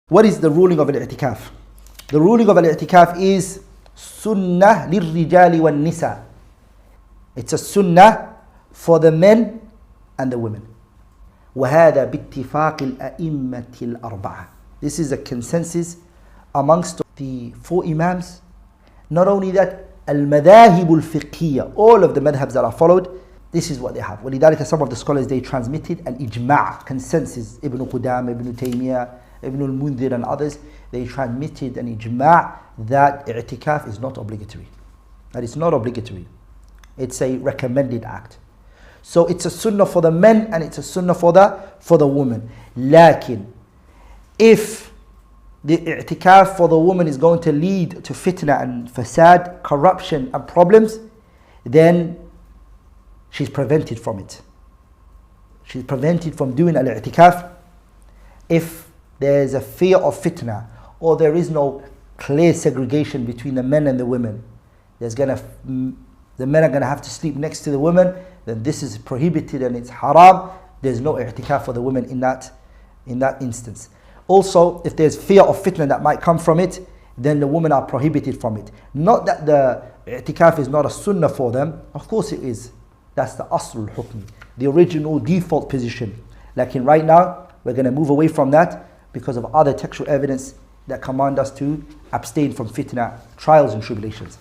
What is the ruling of al-i'tikaf? The ruling of al-i'tikaf is sunnah lil-rijali wal-nisa. It's a sunnah for the men and the women. وَهَذَا بِاتِّفَاقِ الْأَئِمَّةِ الْأَرْبَعَةِ. This is a consensus amongst the four imams. Not only that, al-madahib al-fiqhiyya, all of the madhabs that are followed, this is what they have. وَلِذَلِكَ some of the scholars, they transmitted an ijma', consensus. Ibn Qudam, Ibn Taymiyyah, Ibn al-Mundhir and others, they transmitted an ijma' that i'tikaf is not obligatory. That it's not obligatory. It's a recommended act. So it's a sunnah for the men and it's a sunnah for the woman. Lakin, if the i'tikaf for the woman is going to lead to fitna and fasad, corruption and problems, then she's prevented from it. She's prevented from doing al-i'tikaf if there's a fear of fitna or there is no clear segregation between the men and the women. The men are going to have to sleep next to the women, then this is prohibited and it's haram. There's no i'tikaf for the women in that instance. Also, if there's fear of fitna that might come from it, then the women are prohibited from it. Not that the i'tikaf is not a sunnah for them. Of course it is. That's the asl al-hukm, the original default position. Like right now, we're going to move away from that because of other textual evidence that command us to abstain from fitna, trials and tribulations.